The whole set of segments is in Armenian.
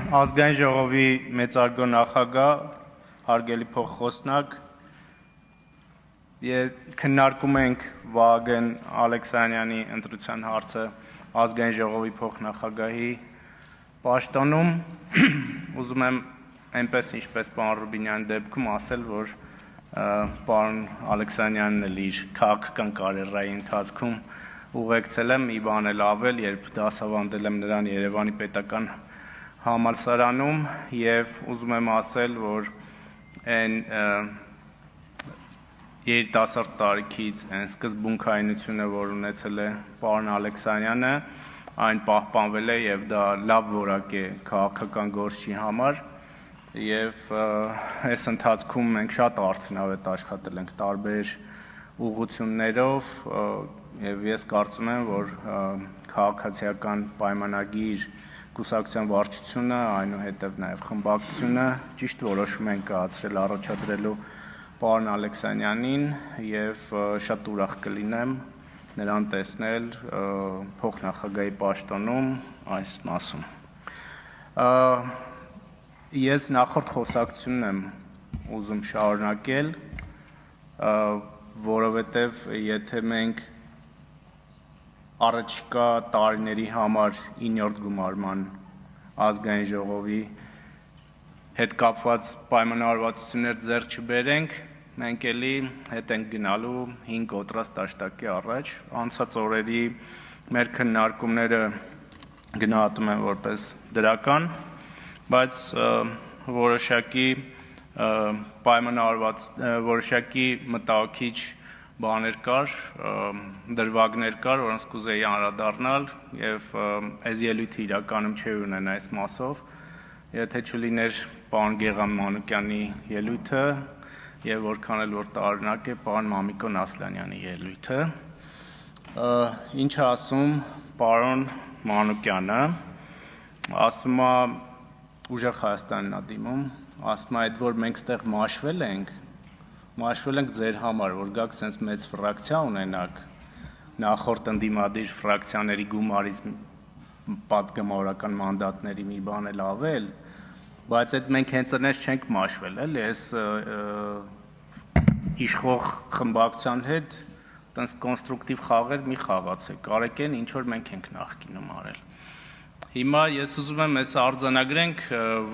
Ազգային ժողովի մեծարգո նախագահ, հարգելի փոխխոսնակ, քննարկում ենք Վահագն Ալեքսանյանի ընտրության հարցը ազգային ժողովի փոխնախագահի պաշտոնում, ուզում եմ այնպես ինչպես պարոն Ռուբինյանի դեպքում ասել, որ պարոն Ալեքսանյանն էլ իր քաղաքական կարիերայի ընթացքում ուղեկցել եմ մի բան էլ ավել, երբ դասավանդել եմ նրան Երևանի պետական համալսարանում և ուզում եմ ասել, որ այն երիտասարդ տարիքից այն սկզբունքայնությունը, որ ունեցել է պարոն Ալեքսանյանը, այն պահպանվել է և դա լավ որակ է քաղաքական գործչի համար և այս ընթացքում մենք շատ արդյունավետ աշխատել ենք տարբեր ուղղություններով և ես կարծում եմ, որ քաղաքացիական պայմանագիր կուսակցության վարչությունը, այնուհետև նաև խմբակցությունը ճիշտ որոշում են կայացրել առաջադրելու պարոն Ալեքսանյանին և շատ ուրախ կլինեմ նրան տեսնել փոխնախագահի պաշտոնում այս մասում։ Ես նախորդ խոսակցությունն եմ ուզում շարունակել, որովհետև եթե մենք առաջիկա տարիների համար 9-րդ գումարման ազգային ժողովի հետ կապված պայմանավորվածություններ ձեռք չբերենք, մենք էլի հետ ենք գնալու 5 կոտրած տաշտակի առաջ, անցած օրերի մեր քննարկումները գնահատում եմ որպես դրական, բայց որոշակի մտահոգիչ բաներ կար, դրվագներ կար, որոնց կուզեի անդրադառնալ և այս ելույթը իրականում չէի ունենա այս մասով, եթե չլիներ պարոն Գեղամ Մանուկյանի ելույթը և որքան էլ որ տարօրինակ է պարոն Մամիկոն Ասլանյանի ելույթը։ Ինչ է ասում պարոն Մանուկյանը, ասում է ուժեղ Հայաստանն է դիմում, ասում է այդ որ մենք ստեղ մաշվել ենք ձեր համար, որ գաք սենց մեծ ֆրակցիա ունենաք, նախորդ ընդդիմադիր ֆրակցիաների գումարից պատգամավորական մանդատների մի բան էլ ավել, բայց այդ մենք հենց այնպես չենք մաշվել, էլի, այս իշխող խմբակցության հետ տենց կոնստրուկտիվ խաղեր մի խաղացեք, կարեք են ինչ-որ մենք ենք նախկինում արել։ Հիմա ես ուզում եմ այս արձանագրենք,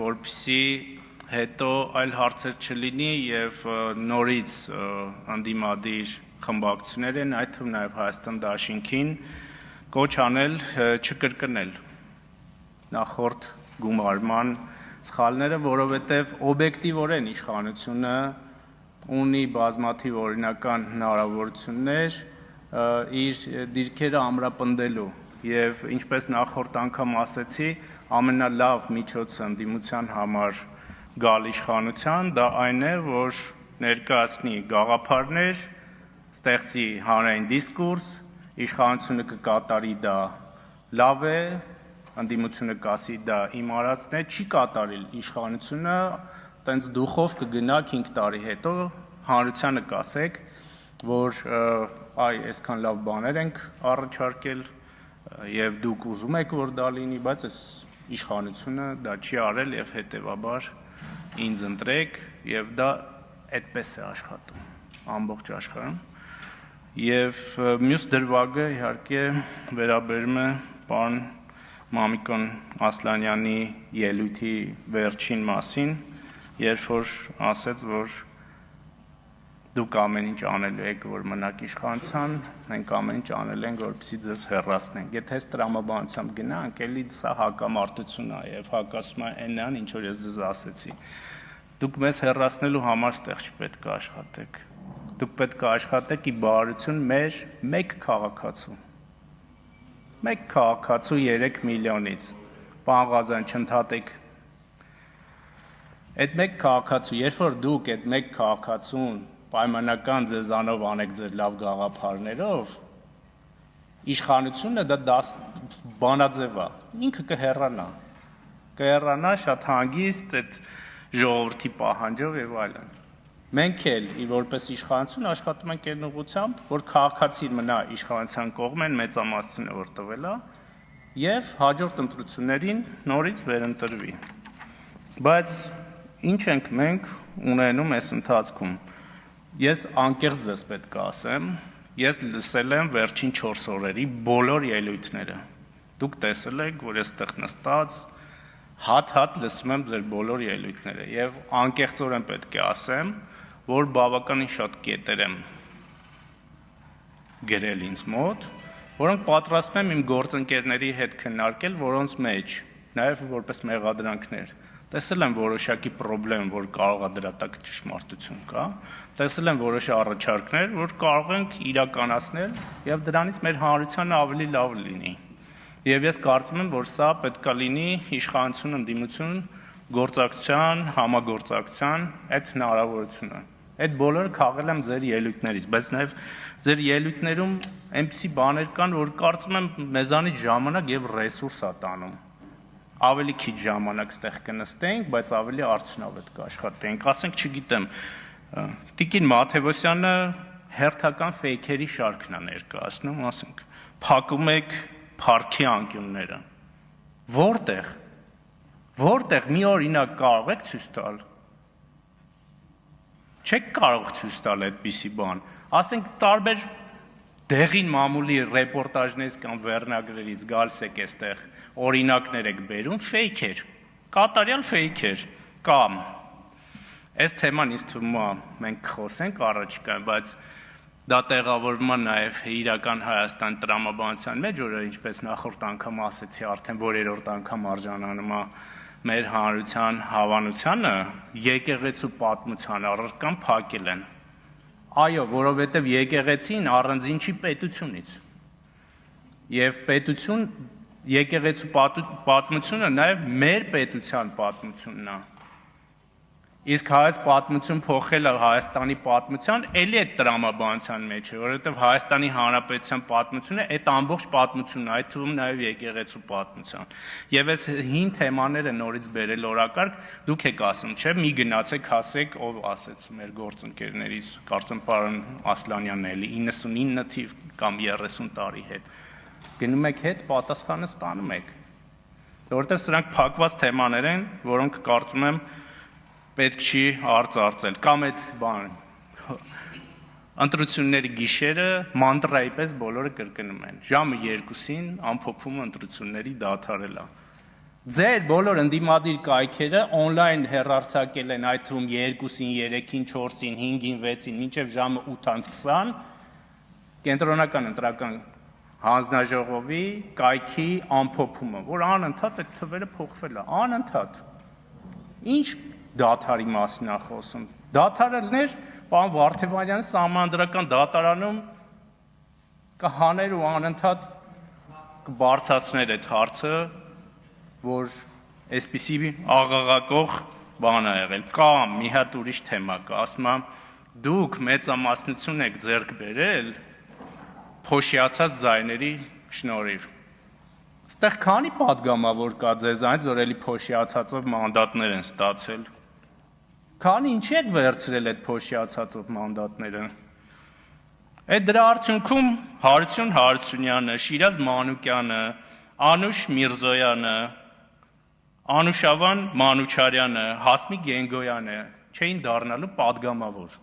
որպեսզի հետո այլ հարցեր չլինի և նորից ընդդիմադիր խմբակցություններին, այդ թվում նաև Հայաստան դաշինքին կոչ անել չկրկնել նախորդ գումարման սխալները, որովհետև օբյեկտիվորեն իշխանությունը ունի բազմաթիվ օրինական հնարավորություններ իր դիրքերը ամրապնդելու և ինչպես նախորդ անգամ ասեցի, ամենալավ միջոցը ընդդիմության համար գալ իշխանության, դա այն է, որ ներկայացնի գաղափարներ, ստեղծի հանրային դիսկուրս, իշխանությունը կկատարի դա լավ է, ընդդիմությունը կասի դա իմ արածն է, չի կատարի իշխանությունը, տենց դուխով կգնա 5 տարի հետո, հանրությանը կասեք, որ այ այսքան լավ բաներ ենք առաջարկել և դուք ուզում եք, որ դա լինի, բայց այս իշխանությունը դա չի արել և հետևաբար ինձ ընտրեք և դա այդպես է աշխատում ամբողջ աշխարհում և մյուս դրվագը իհարկե վերաբերում է պարոն Մամիկոն Ասլանյանի ելույթի վերջին մասին, երբ որ ասեց, որ դուք ամեն ինչ անելու եք, որ մնաք իշխանության, մենք ամեն ինչ անել ենք, որպեսզի ձեզ հեռացնենք, եթե այս տրամաբանությամբ գնանք, էլի սա հակամարտություն է և հակասում է այնն, ինչ որ ես ձեզ ասեցի, դուք մեզ հեռացնելու համար ստեղ չպետք է աշխատեք, դուք պետք է աշխատեք ի բարօրություն մեր մեկ քաղաքացու 3 միլիոնից, պարոն Ղազարյան չընդհատեք, այդ մեկ քաղաքացու, երբ որ դուք այդ մեկ քաղաքացուն պայմանական ձեզանով անեք ձեր լավ գաղափարներով, իշխանությունը դա բանաձև է, ինքը կհեռանա շատ հանգիստ այդ ժողովրդի պահանջով և այլն։ Մենք էլ որպես իշխանություն աշխատում ենք այն ուղղությամբ, որ քաղաքացին մնա իշխանության կողմեն մեծամասնությունը որ տվել է և հաջորդ ընտրություններին նորից վերընտրվի։ Բայց ինչ ենք մենք ունենում այս ընթացքում։ Ես անկեղծ ձեզ պետք է ասեմ, ես լսել եմ վերջին 4 օրերի բոլոր ելույթները։ Դուք տեսել եք, որ այստեղ նստած հատ-հատ լսում եմ ձեր բոլոր ելույթները եւ անկեղծորեն պետք է ասեմ, որ բավականին շատ կետեր եմ գրել ինձ մոտ, որոնք պատրաստվում եմ իմ գործընկերների հետ քննարկել, որոնց մեջ նաեւ որպես մեղադրանքներ տեսել եմ որոշակի խնդրեմ, որ կարող է դրա տակ ճշմարտություն կա, տեսել եմ որոշ առաջարկներ, որ կարող ենք իրականացնել եւ դրանից մեր հանրությանը ավելի լավ լինի։ Եվ ես կարծում եմ, որ սա պետքա լինի իշխանություն, ընդդիմություն, գործակցության, համագործակցության այդ հնարավորությունը։ Այդ բոլորը քաղել եմ ձեր ելույթներից, բայց նաեւ ձեր ելույթներում այնպիսի բաներ կան, որ կարծում եմ մեզանից ժամանակ եւ ռեսուրս է տանում։ Ավելի քիչ ժամանակ ստեղ կնստենք, բայց ավելի արդյունավետ կաշխատենք։ Ասենք, չգիտեմ, Տիկին Մաթևոսյանը հերթական ֆեյքերի շարքն է ներկայացնում, ասենք, փակում եք փառքի անկյունները։ Որտեղ մի օրինակ կարող եք ցույց տալ։ Չեք կարող ցույց տալ այդպիսի բան։ Ասենք տարբեր դեղին մամուլի ռեպորտաժներից կամ վերնագրերից գալիս եք այստեղ օրինակներ եք բերում, ֆեյքեր, կատարյալ ֆեյքեր կամ այս թեման ինձ թվում է մենք կխոսենք առաջիկայում, բայց դա տեղավորվում է նաև իրական Հայաստան տրամաբանության մեջ, որը ինչպես նախորդ անգամ ասեցի, արդեն որերորդ անգամ արժանանում է մեր հանրության հավանությանը, եկեղեցու պատմության առարկան փակել են։ Այո, որովհետև եկեղեցին առանձին չի պետությունից։ Եվ պետություն եկեղեցու պատմությունը նաև մեր պետության պատմությունն է։ Իսկ հայոց պատմություն փոխելը Հայաստանի պատմության էլի այդ տրամաբանության մեջ է, որովհետև Հայաստանի Հանրապետության պատմությունը այդ ամբողջ պատմությունն է, այդ թվում նաև եկեղեցու պատմության։ Եվ այս հին թեմաները նորից բերել օրակարգ, դուք եք ասում, չէ՞, մի գնացեք, ասեք, ով ասեց մեր գործընկերներից, կարծեմ պարոն Ասլանյանն էլի 99 թիվ կամ 30 տարի հետ։ Գնում եք հետ, պատասխանը ստանում եք։ Որովհետև սրանք փակված թեմաներ են, որոնք կարծում եմ պետք չի արծարծել, կամ այդ բան, ընտրությունների գիշերը մանտրայի պես բոլորը կրկնում են, ժամը 2-ին ամփոփումը ընտրությունների դադարել է։ Ձեր բոլոր ընդդիմադիր կայքերը on-line հեռարձակել են այդ թվում 2-ին, 3-ին, 4-ին, 5-ին, 6-ին, մինչև ժամը 8:20 կենտրոնական ընտրական հանձնաժողովի կայքի ամփոփումը, որ անընդհատ այդ թվերը փոխվել է, անընդհատ։ Ինչ դադարի մասին է խոսում։ Դադարելներ, պարոն Վարդևանյանը սահմանադրական դատարանում կհաներ ու անընդհատ կբարձրացներ այդ հարցը, որ այսպիսի աղաղակող բան է եղել։ Կամ մի հատ ուրիշ թեմա կա, ասում եմ, դուք մեծամասնություն եք ձեռք բերել փոշիացած ձայների շնորհիվ։ Այստեղ քանի պատգամավոր կա ձեզանից, որ էլի փոշիացածով մանդատներ են ստացել։ Քանի ինչի եք վերցրել այդ փոշիացածով մանդատները։ Այդ դրա արդյունքում Հարություն Հարությունյանը, Շիրազ Մանուկյանը, Անուշ Միրզոյանը, Անուշավան Մանուչարյանը, Հասմիկ Գենգոյանը չէին դառնալու պատգամավոր։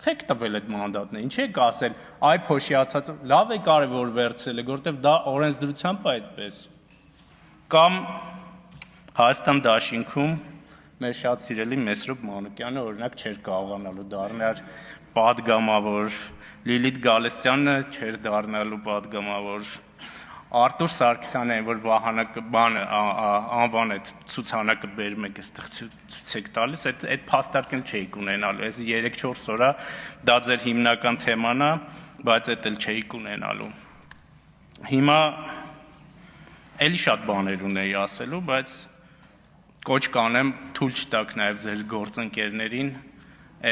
Եք տվել այդ մանդատները, ինչ եք ասել, այ փոշիացածով, լավ է կարևոր վերցրել եք, որովհետև դա օրենսդրությամբ է այդպես։ Կամ Հայաստան դաշինքում մեր շատ սիրելի Մեսրոպ Մանուկյանը օրինակ չէր կարողանալու դառնալ պատգամավոր, Լիլիթ Գալստյանը չէր դառնալու պատգամավոր, Արտուր Սարգսյանը, որ վահանակը անվան այդ ցուցանակը բերում եք, այստեղ ցույց եք տալիս, այդ փաստարկն չէիք ունենալու, այս 3-4 օրա դա ձեր հիմնական թեման է, բայց այդ էլ չէիք ունենալու։ Հիմա էլի շատ բաներ ունեի ասելու, բայց կոչ կանեմ թույլ չտաք նաև ձեր գործընկերներին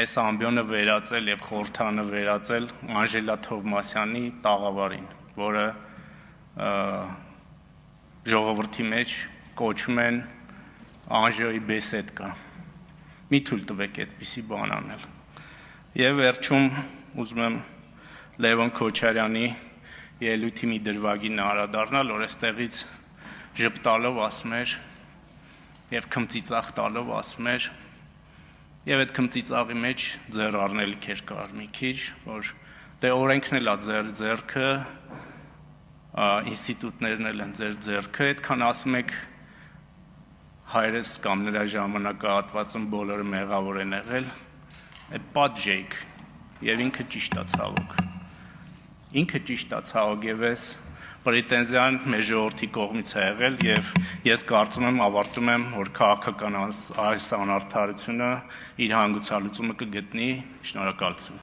այս ամբիոնը վերածել եւ խորհրդանը վերածել Անժելա Թովմասյանի տաղավարին, որը ժողովրդի մեջ կոչում են Անժոյի բեսեդկա։ Մի թույլ տվեք այդպիսի բան անել։ Եվ վերջում ուզում եմ Լևոն Քոչարյանի ելույթի մի դրվագին անդրադառնալ, որ այստեղից ժպտալով ասում էր, եւ քմծիծաղ տալով ասում էր եւ այդ քմծիծաղի մեջ ձեռ առնելիք էր կար մի քիչ, որ դե օրենքն էլ է ձեր ձեռքը, ինստիտուտներն էլ են ձեր ձեռքը, այդքան ասում եք հայրս կամ նրա ժամանակահատվածում բոլորը մեղավոր են եղել, այդ պատժեիք եւ ինքը ճիշտ է ցավոք։ Ինքը ճիշտ է ցավոք եւ ես պրետենզիան մեր ժողովրդի կողմից է եղել եւ ես կարծում եմ ավարտում եմ, որ քաղաքական այս անարդարությունը իր հանգուցալուծումը կգտնի։ Շնորհակալություն։